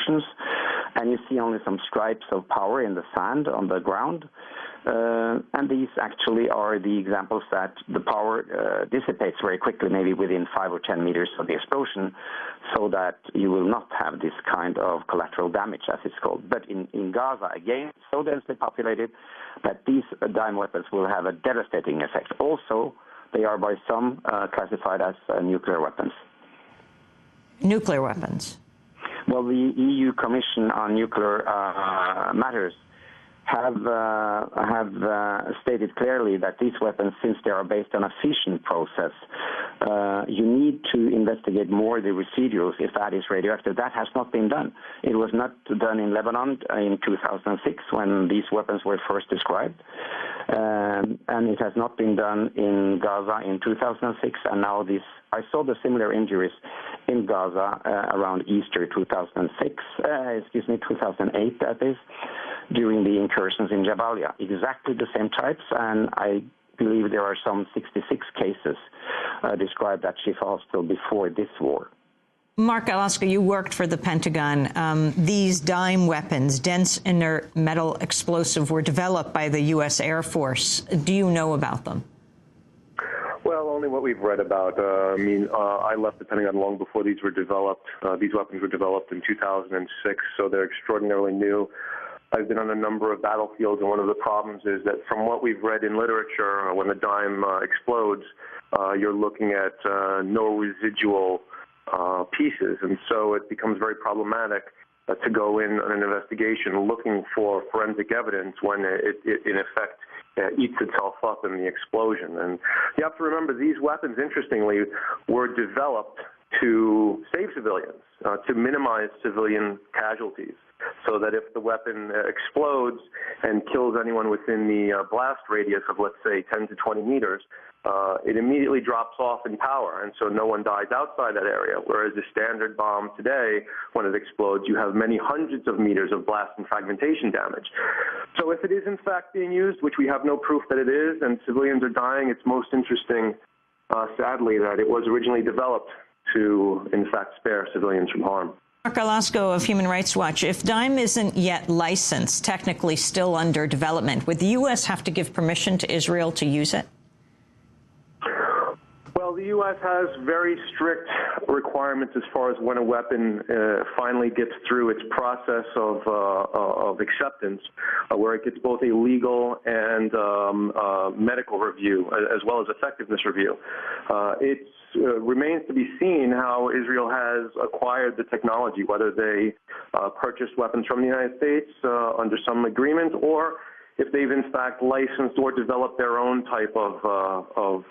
explosions, and you see only some stripes of power in the sand on the ground. And these actually are the examples that the power dissipates very quickly, maybe within 5 or 10 meters of the explosion, so that you will not have this kind of collateral damage, as it's called. But in Gaza, again, so densely populated that these dime weapons will have a devastating effect. Also, they are by some classified as nuclear weapons. Nuclear weapons? Well, the EU Commission on Nuclear Matters have stated clearly that these weapons, since they are based on a fission process, you need to investigate more the residuals if that is radioactive. That has not been done. It was not done in Lebanon in 2006 when these weapons were first described, and it has not been done in Gaza in 2006, and now this. I saw the similar injuries in Gaza around Easter 2008, that is, during the incursions in Jabalia. Exactly the same types, and I believe there are some 66 cases described at Shifa Hospital before this war. Marc, Garlasco, you worked for the Pentagon. These dime weapons, dense inert metal explosive, were developed by the U.S. Air Force. Do you know about them? Well, only what we've read about. I left the Pentagon long before these were developed. These weapons were developed in 2006, so they're extraordinarily new. I've been on a number of battlefields, and one of the problems is that from what we've read in literature, when the dime explodes, you're looking at no residual pieces, and so it becomes very problematic to go in on an investigation looking for forensic evidence when it in effect, eats itself up in the explosion. And you have to remember, these weapons, interestingly, were developed to save civilians, to minimize civilian casualties, so that if the weapon explodes and kills anyone within the blast radius of, let's say, 10 to 20 meters, it immediately drops off in power, and so no one dies outside that area, whereas a standard bomb today, when it explodes, you have many hundreds of meters of blast and fragmentation damage. So if it is in fact being used, which we have no proof that it is, and civilians are dying, it's most interesting, sadly, that it was originally developed to, in fact, spare civilians from harm. Marc Garlasco of Human Rights Watch, if dime isn't yet licensed, technically still under development, would the U.S. have to give permission to Israel to use it? Well, the U.S. has very strict requirements as far as when a weapon finally gets through its process of acceptance, where it gets both a legal and medical review, as well as effectiveness review. It remains to be seen how Israel has acquired the technology, whether they purchased weapons from the United States under some agreement, or if they've in fact licensed or developed their own type of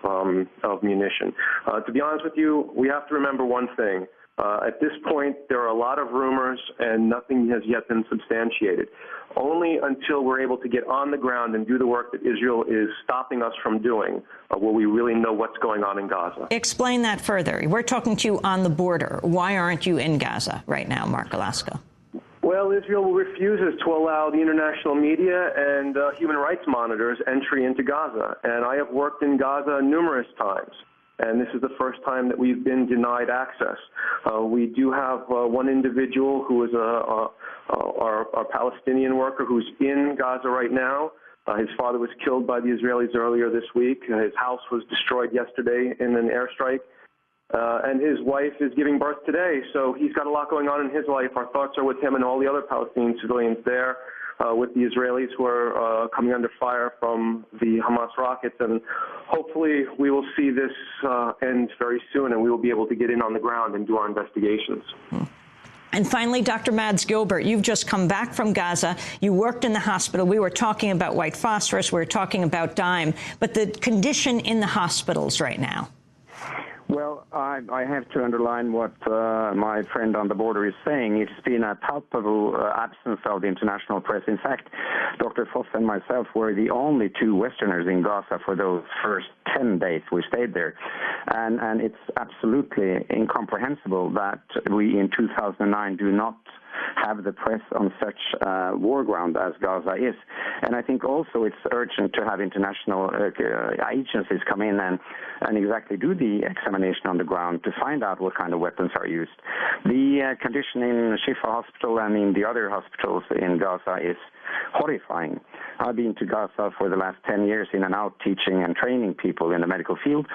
munition. To be honest with you, we have to remember one thing. At this point, there are a lot of rumors, and nothing has yet been substantiated. Only until we're able to get on the ground and do the work that Israel is stopping us from doing will we really know what's going on in Gaza. Explain that further. We're talking to you on the border. Why aren't you in Gaza right now, Marc Garlasco? Well, Israel refuses to allow the international media and human rights monitors entry into Gaza. And I have worked in Gaza numerous times, and this is the first time that we've been denied access. We do have one individual who is our Palestinian worker who's in Gaza right now. His father was killed by the Israelis earlier this week. His house was destroyed yesterday in an airstrike. And his wife is giving birth today, so he's got a lot going on in his life. Our thoughts are with him and all the other Palestinian civilians there, with the Israelis who are coming under fire from the Hamas rockets. And hopefully we will see this end very soon, and we will be able to get in on the ground and do our investigations. And finally, Dr. Mads Gilbert, you've just come back from Gaza. You worked in the hospital. We were talking about white phosphorus. We were talking about dime. But the condition in the hospitals right now? Well, I have to underline what my friend on the border is saying. It's been a palpable absence of the international press. In fact, Dr. Foss and myself were the only two Westerners in Gaza for those first 10 days we stayed there. And it's absolutely incomprehensible that we in 2009 do not have the press on such war ground as Gaza is. And I think also it's urgent to have international agencies come in and exactly do the examination on the ground to find out what kind of weapons are used. The condition in Shifa Hospital and in the other hospitals in Gaza is horrifying. I've been to Gaza for the last 10 years in and out teaching and training people in the medical field.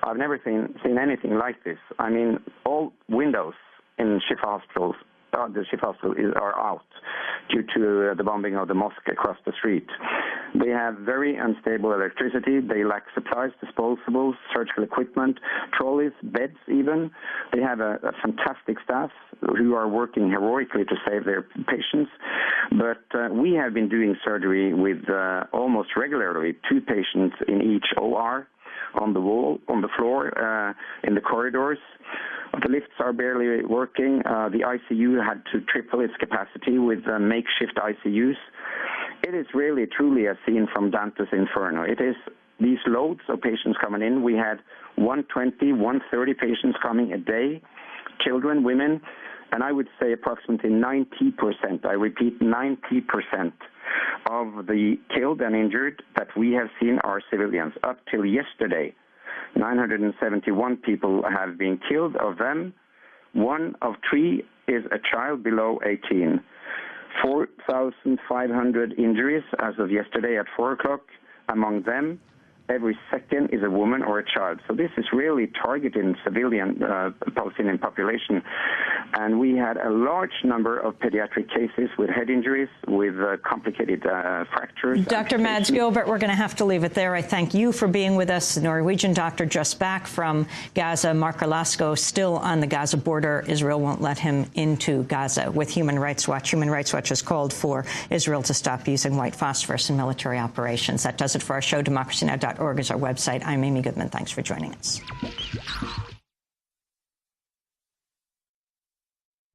I've never seen anything like this. I mean, all windows in Shifa hospitals, the Shifa hospital are out due to the bombing of the mosque across the street. They have very unstable electricity. They lack supplies, disposables, surgical equipment, trolleys, beds even. They have a fantastic staff who are working heroically to save their patients. But we have been doing surgery with almost regularly 2 patients in each OR, on the wall, on the floor, in the corridors. The lifts are barely working. The ICU had to triple its capacity with makeshift ICUs. It is really, truly a scene from Dante's Inferno. It is these loads of patients coming in. We had 120, 130 patients coming a day, children, women, and I would say approximately 90%, I repeat, 90% of the killed and injured that we have seen are civilians. Up till yesterday, 971 people have been killed. Of them, 1 of 3 is a child below 18. 4,500 injuries as of yesterday at 4 o'clock. Among them, every second is a woman or a child. So this is really targeting civilian Palestinian population. And we had a large number of pediatric cases with head injuries, with complicated fractures. Dr. Mads Gilbert, we're going to have to leave it there. I thank you for being with us. The Norwegian doctor just back from Gaza, Marc Garlasco, still on the Gaza border. Israel won't let him into Gaza with Human Rights Watch. Human Rights Watch has called for Israel to stop using white phosphorus in military operations. That does it for our show. DemocracyNow.org is our website. I'm Amy Goodman. Thanks for joining us.